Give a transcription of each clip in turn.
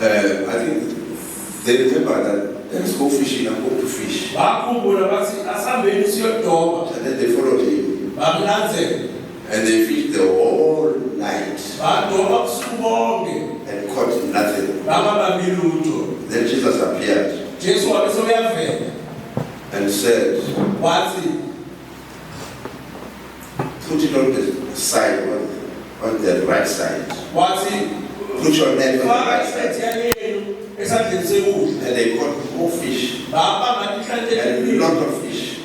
I think they remember that let's go fishing and go to fish. And then they followed him. And they fished the whole night and caught nothing. Then Jesus appeared and said, put it on the side, on the right side. Put your net on the right side. And they caught more fish. And a lot of fish.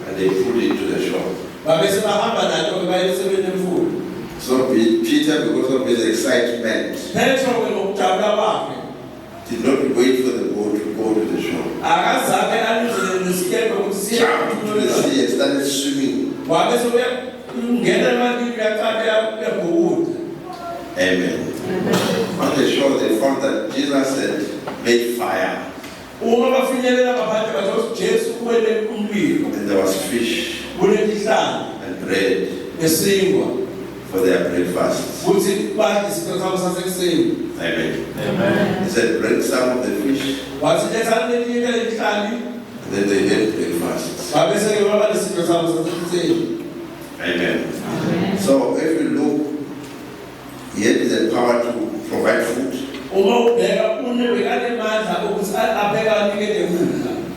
And they put it to the shore. So Peter, because of his excitement, did not wait for the boat to go to the shore. Jumped to the sea and started swimming. Amen. On the shore they found that Jesus had made fire. And there was fish and bread for their breakfast. Amen. He said, bring some of the fish. And then they had breakfast. Amen. So if you look, he had the power to provide food.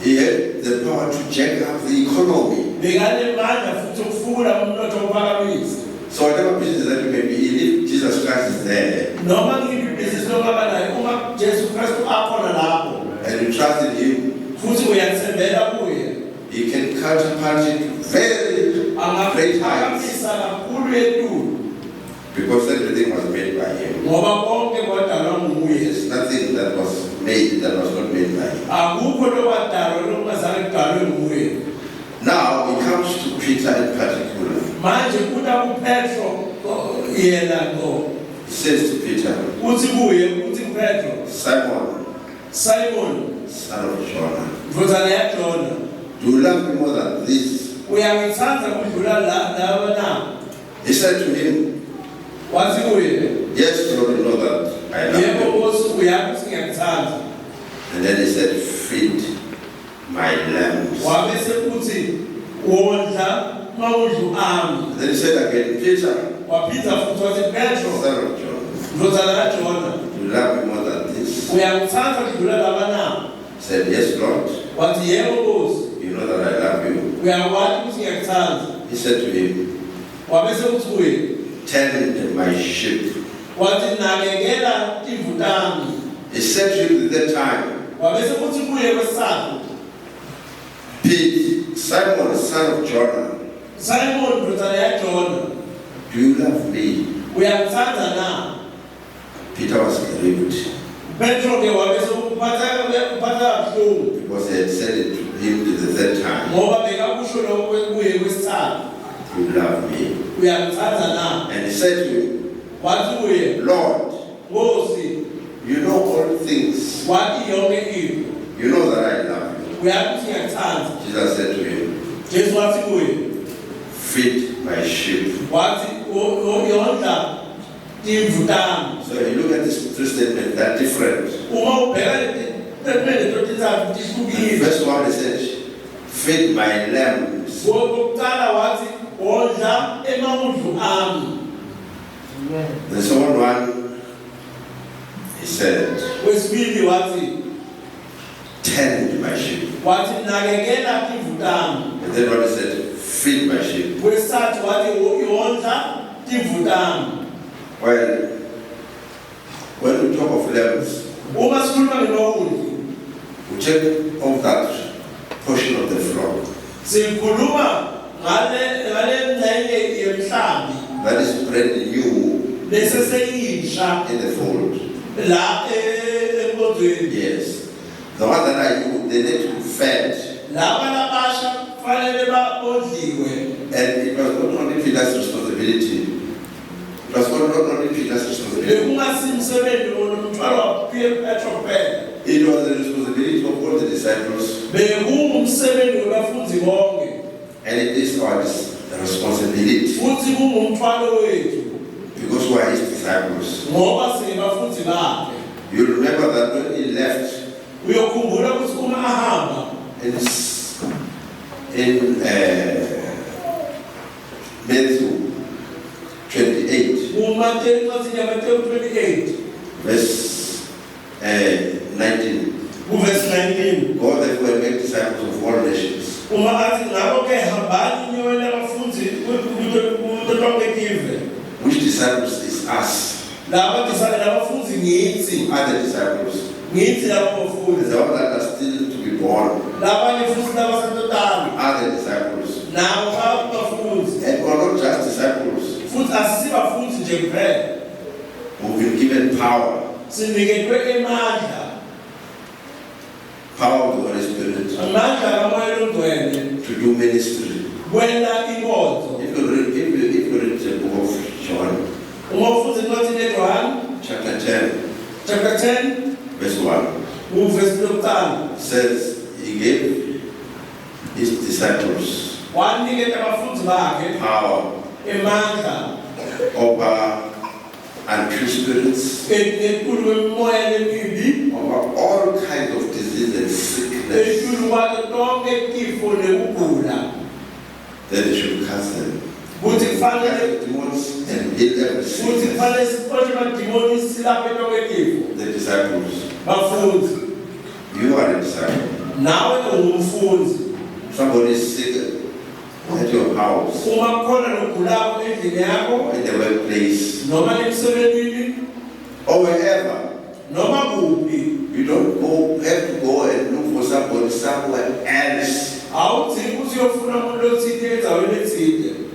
He had the power to jack up the economy. So whatever business that you may be in, if Jesus Christ is there, and you trust in him, he can counterpunch it very great heights. Because everything was made by him. There's nothing that was made that was not made by him. Now it comes to Peter in particular. He says to Peter, Simon, son of Jonah, do you love me more than this? He said to him, yes, Lord, you know that I love you. And then he said, feed my lambs. And then he said again, Peter, son of John, do you love me more than this? He said, yes, Lord, you know that I love you. He said to him, tend my sheep. He said to him at that time, Simon, son of Jonah, do you love me? Peter was grieved because he had said it to him the third time. You love me. And he said to him, Lord, you know all things. You know that I love you. Jesus said to him, feed my sheep. So you look at this two statements, they're different. First one he said, feed my lambs. The second one, he said, tend my sheep. And then what he said, feed my sheep. Well, when we talk of lambs, we take off that portion of the flock that is brand new in the fold. Yes. The ones that are new, they need to be fed. And it was not only Peter's responsibility. It was not only Peter's responsibility. It was the responsibility of all the disciples. And it is our responsibility. Because we are his disciples. You remember that when he left in Matthew 28, verse 19. Go therefore and make disciples of all nations. Which disciples is us? Other disciples. The ones that are still to be born. Other disciples. And we're not just disciples. We've been given power. Power of the Holy Spirit to do ministry. If you read the book of John, chapter 10, verse 1, says he gave his disciples power over unclean spirits, over all kinds of disease and sickness. Then they should cast them. Demons and heal every sickness. The disciples. You are a disciple. Somebody is sick at your house, in the workplace, or wherever. You don't have to go and look for somebody somewhere else.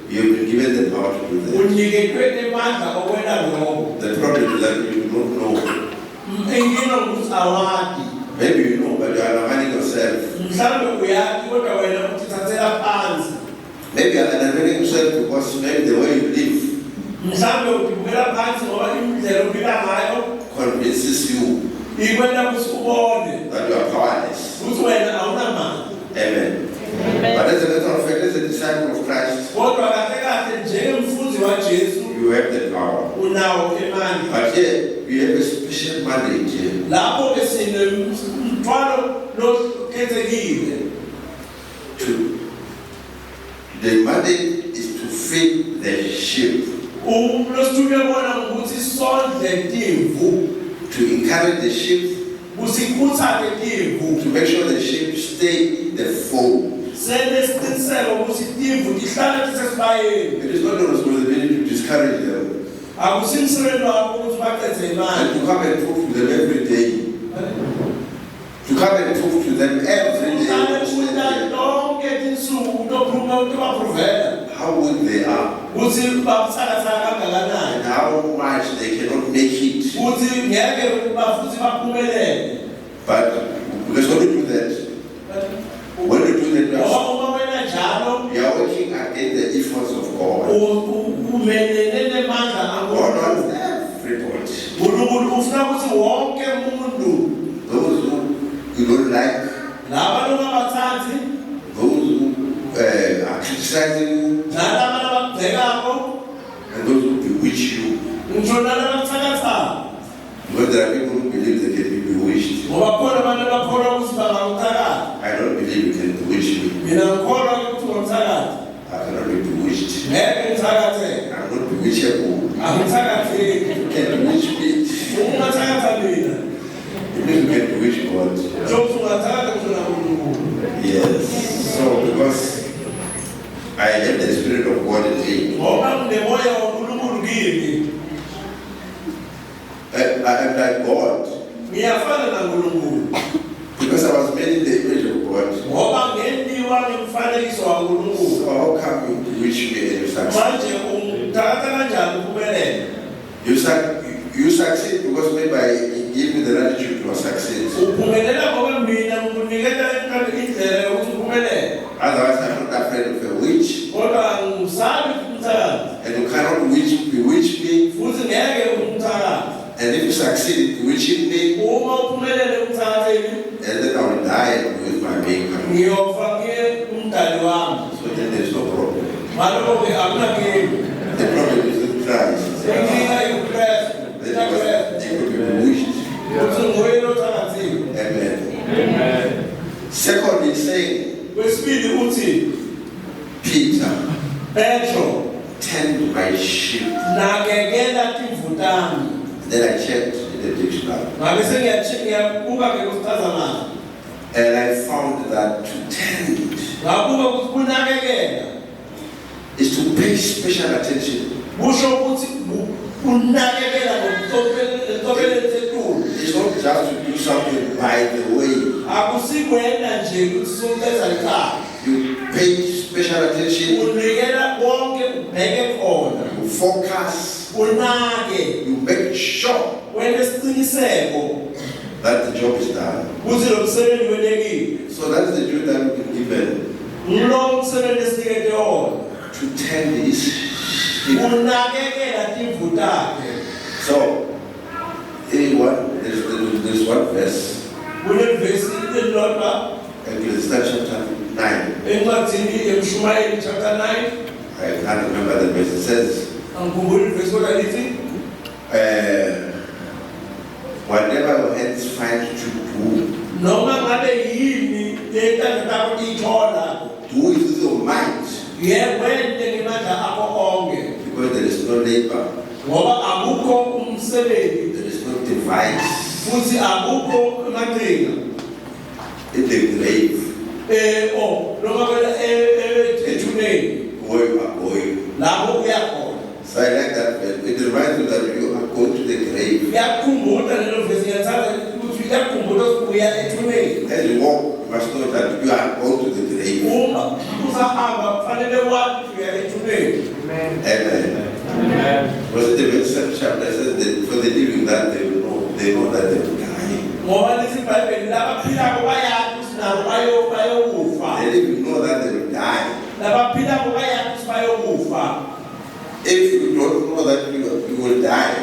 You've been given the power to do that. The problem is that you don't know. Maybe you know, but you are undermining yourself. Maybe you are undermining yourself because maybe the way you live convinces you that you are powerless. Amen. But as a matter of fact, as a disciple of Christ, you have the power. But here, you have a special mandate here. The mandate is to feed the sheep, to encourage the sheep, to make sure the sheep stay in the fold. It is not your responsibility to discourage them and to come and talk to them every day. To come and talk to them every day. How good they are. And how much they cannot make it. But because when you do that, you are working against the efforts of God. God wants everybody. Those who you don't like, those who are criticizing you, and those who bewitch you. Because there are people who believe they can be bewitched. I don't believe you can bewitch me. I cannot be bewitched. I'm not bewitchable. You can bewitch me. You mean you can bewitch God? Yes. So because I have the Spirit of God in me, I am like God. Because I was made in the image of God. So how come you bewitch me and you succeed? You succeed because maybe I give you the attitude to succeed. Otherwise, I'm not afraid of a witch. And you cannot bewitch me. And if you succeed in bewitching me, and then I will die with my maker. So then there's no problem. The problem is with Christ. Then I checked in the dictionary. And I found that to tend is to pay special attention. It's not just to do something by the way. You pay special attention. You focus. You make sure that the job is done. So that's the duty that we've been given. To tend is sheep. So, there's one verse. Ecclesiastes chapter 9. I can't remember the verse. It says, whatever your hands find to do, do it with your mind. Because there is no labor, there is no device in the grave where you are going. So I like that verse. It reminds you that you are going to the grave. As you walk, you must know that you are going to the grave. Amen. Was it the verse chapter says that for the living that they know that they will die. They living know that they will die. If you don't know that you will die,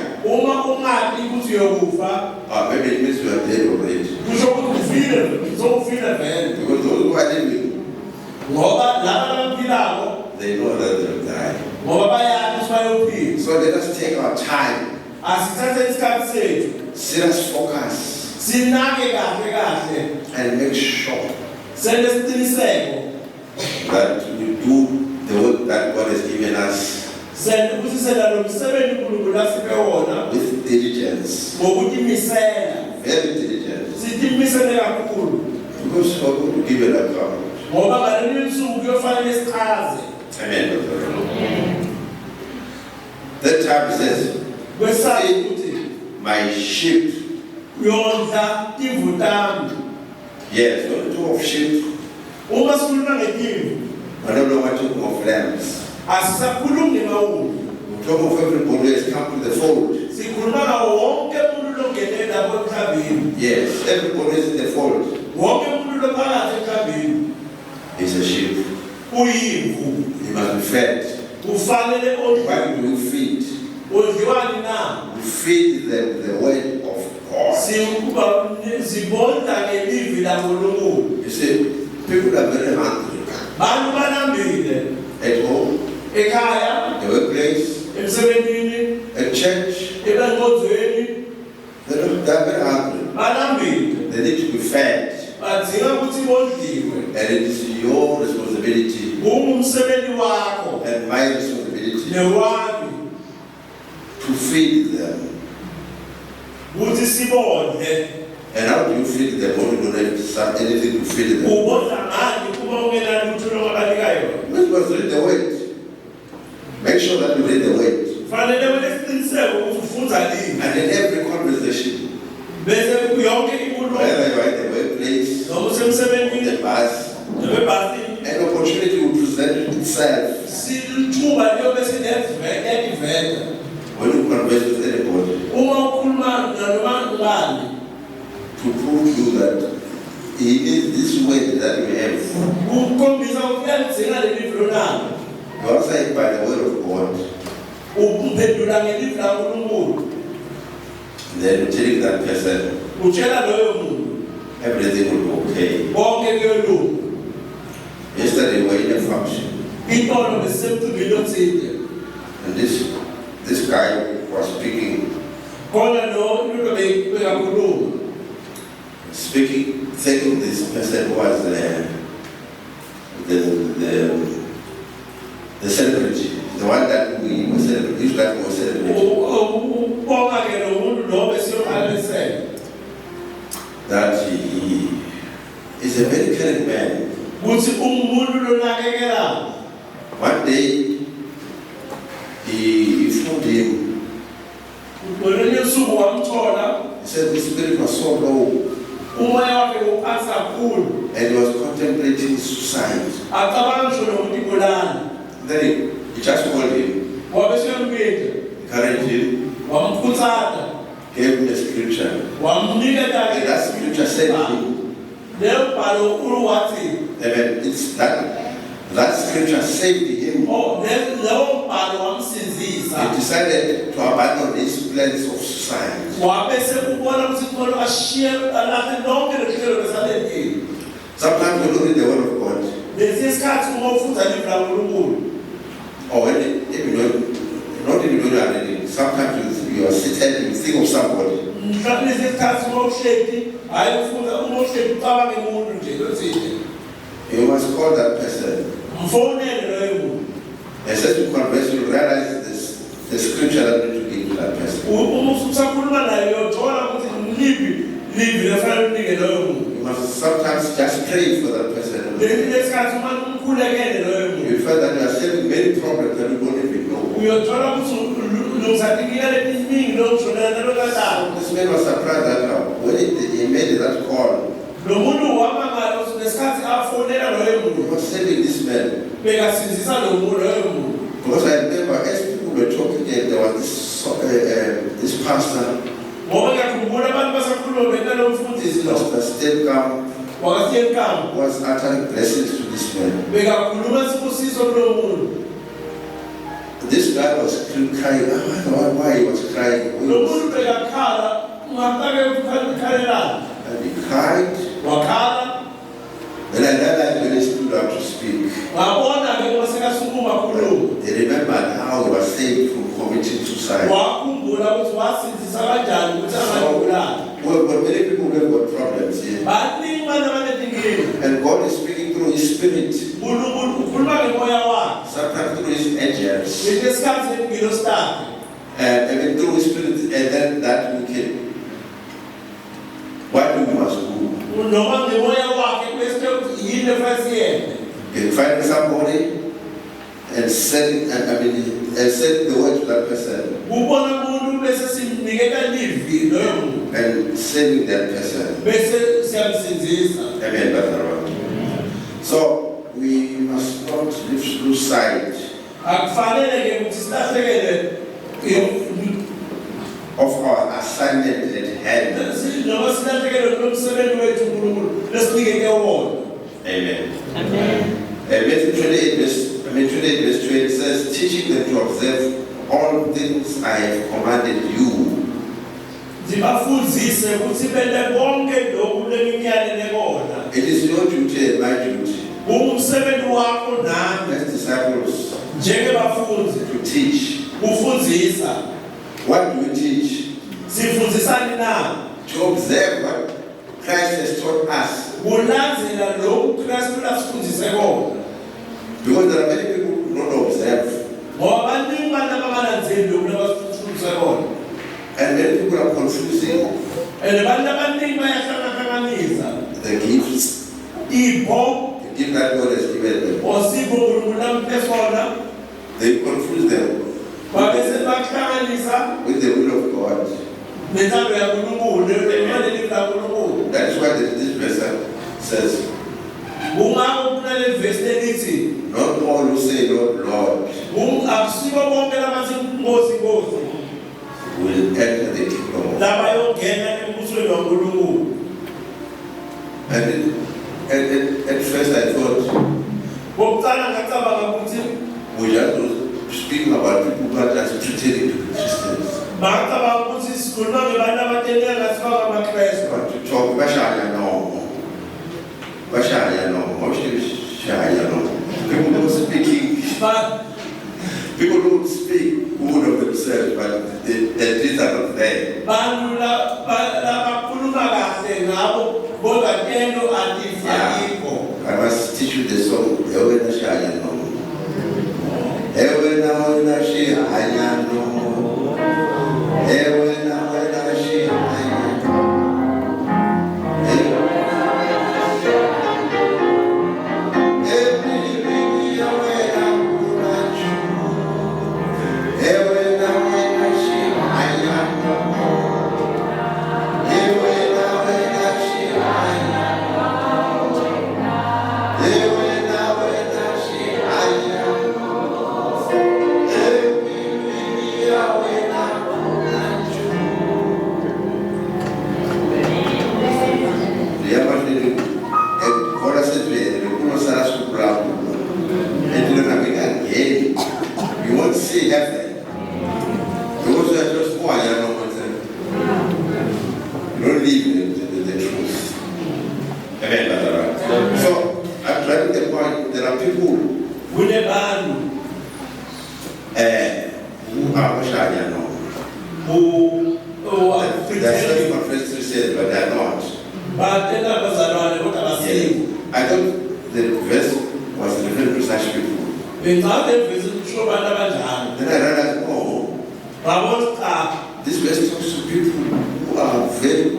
maybe it means you are dead already. Because those who are living, they know that they will die. So let us take our time, serious focus, and make sure that we do the work that God has given us with diligence, very diligent, because we are going to give an account. Amen. That time says, my sheep. Yes, when we talk of sheep, I don't know what to talk of lambs. We talk of everybody who has come to the fold. Yes, everybody is in the fold. He's a sheep. He must be fed. Why do we feed? We feed them the word of God. You see, people are very hungry. At home, the workplace, at church, they're very hungry. They need to be fed. And it is your responsibility and my responsibility to feed them. And how do you feed them when you don't have anything to feed them? We must read the word. Make sure that you read the word. And in every conversation, whether you are in the workplace, the bus, an opportunity will present itself. When you converse with anybody, to prove to you that it is this way that we have. You answer it by the word of God. Then telling that person everything will be okay. Yesterday we were in a function. And this guy was speaking, thinking this person was the celebrity, the one that we were celebrating. a very caring man. One day, he found him. He said the spirit was so low. And he was contemplating suicide. Then he just called him, encouraged him, gave him a scripture. And that scripture said to him, amen, it's that scripture saved him. He decided to abandon his plans of suicide. Sometimes we don't read the word of God. Or not even when you are reading. Sometimes you are sitting, you think of somebody. You must call that person. And says to converse, you realize the scripture that you need to give to that person. You must sometimes just pray for that person. You feel that you are saving many problems that you don't even know. This man was surprised that when he made that call, he was saving this man. Because I remember as people were talking, there was this pastor. Pastor Stephen was uttering blessings to this man. This guy was crying. I don't know why he was crying. And he cried. Then I realized when he stood up to speak, he remembered how he was saved from committing suicide. Well, many people have got problems here. And God is speaking through His Spirit. Sometimes through His angels. And even through His Spirit, and then that we can. What do we must do? You find somebody and send the word to that person. And saving that person. Amen, Brother. So we must not lose sight of our assignment at hand. Amen. Amen. Matthew 28 verse 20 says, teaching them to observe all things I have commanded you. It is your duty and my duty as disciples to teach. What do we teach? To observe what Christ has taught us. Because there are many people who don't observe. And many people are confusing the gifts. The gift that God has given them. They confuse them with the will of God. That is why this verse says, not all who say Lord, Lord will enter the kingdom of God. And at first I thought we have to speak about people who are just pretending to be Christians. But to talk Bashaya no. People don't speak English. People don't speak good of themselves, but the deeds are not there. I must teach you the song. people kunebantu who are Oshaya no. who are That's what the conference said, but they are not. Yes. I thought the verse was referring to such people. Then I realized, oh, this verse talks to people who are very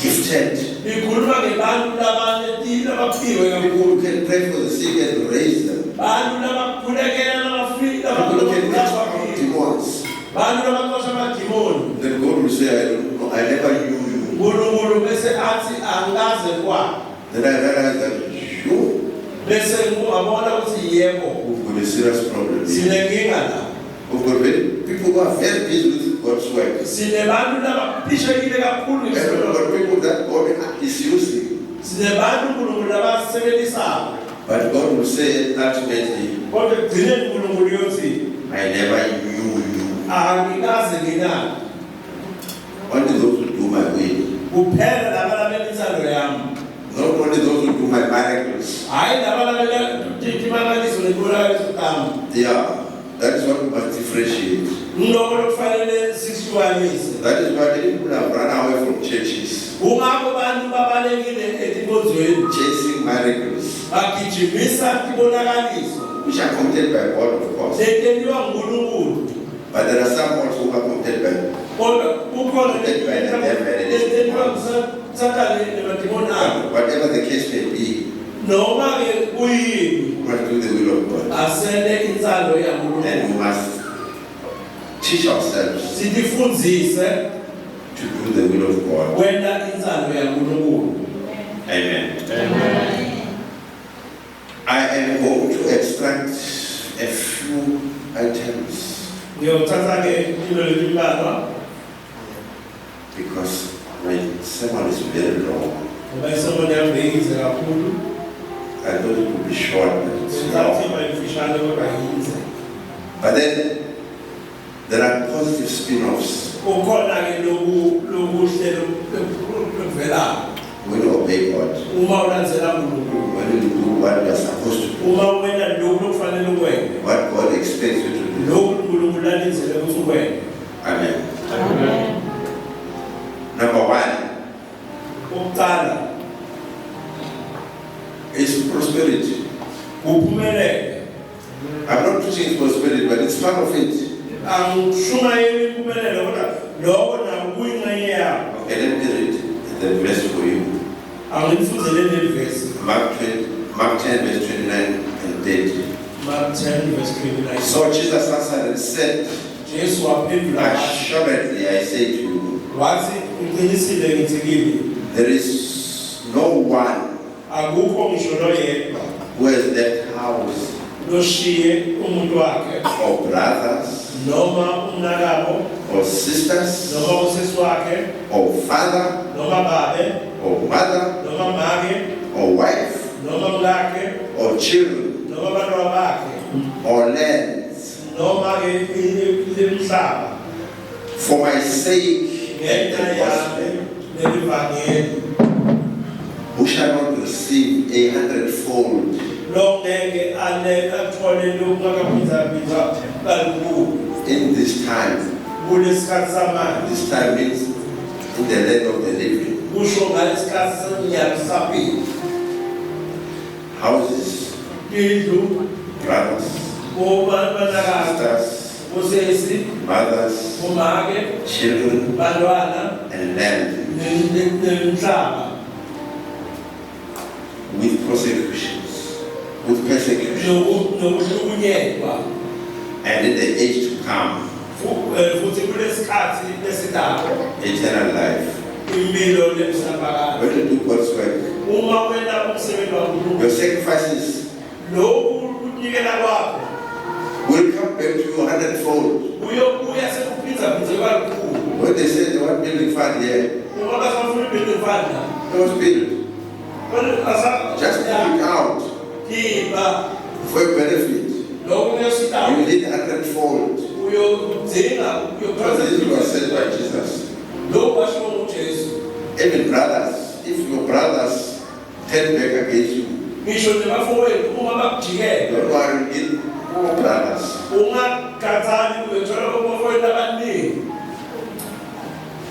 gifted. People who can pray for the sick and raise them. People who can cast out demons. Then God will say, I don't know, I never knew you. Then I realized that you we've got a serious problem. We've got people who are very busy with God's work. And we've got people that God is using. But God will say ultimately, I never knew you. Only those who do my will. Not only those who do my miracles. Yeah, that is what must differentiate. That is why many people have run away from churches. Chasing miracles. Which are committed by God, of course. But there are some also who are committed by the whatever the case may be, we must do the will of God. And we must teach ourselves to do the will of God. Amen. Amen. I am going to extract a few items because my sermon is very long. I thought it would be short, but it's long. But then there are positive spin-offs when you obey God, when you do what you are supposed to do, what God expects you to do. Amen. Amen. Number one is prosperity. I'm not preaching prosperity, but it's part of it. Okay, let me read the verse for you. Mark 10, verse 29 and 30. Mark 10, verse 29. So Jesus answered and said, assuredly I say to you, there is no one who has left house or brothers or sisters or father or mother or wife or children or lands for my sake and the gospel, who shall not receive 100-fold in this time. This time means in the land of the living. Houses, brothers, sisters, mothers, children, and land. With persecutions, and in the age to come, eternal life. When you do God's work, your sacrifices will come back to you 100-fold. When they say they want building fund here, it was built. Just put it out for your benefit. You need 100-fold. Because this was said by Jesus. Even brothers, if your brothers turn back against you, ngisho nebafowethu uma bakujikela don't worry, in all brothers. ungakhathali uyothola abafowethu abaningi.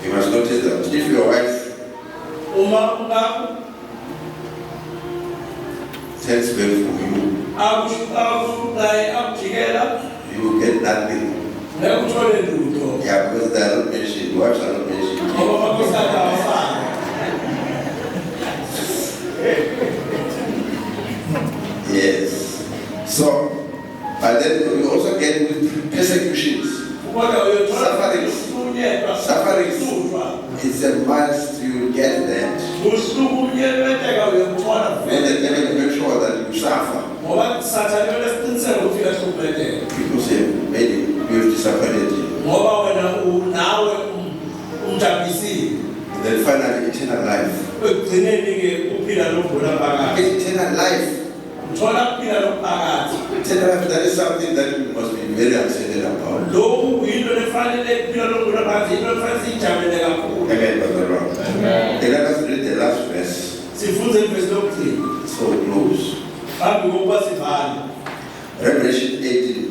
You must notice that if your wife Uma turns back from you, akujikela you will get nothing. nekuthole lutho Yeah, because they are not mentioned. Wives are not mentioned. ngoba amakhosana awafani. Yes. So, but then you also get persecutions. Kodwa uyothola Sufferings. ukuhlukunyezwa, Sufferings. ukuhlutshwa. It's a must you get that. Ukuhlukunyezwa uyakuthola And vele. then make sure that you suffer. Ngoba Sathane uyasiqiniseka ukuthi uyahlukumezeka. People say, maybe you've disappointed him. Ngoba wena nawe umjabulisile. Then finally, eternal life. Ekugcineni-ke uphila lokudlula phakathi. Eternal life. Uthola ukuphila lokuphakathi. Eternal life, that is something that we must be very excited about. Lokhu yinto lefanele ukuphila lokudlula phakathi, yinto lefanele siyijabulele kakhulu. Amen, Brother Ron. Let us read the last verse. Sifunze ivesi lokugcina. So close. Phambi kokuba sivale. Revelation 18.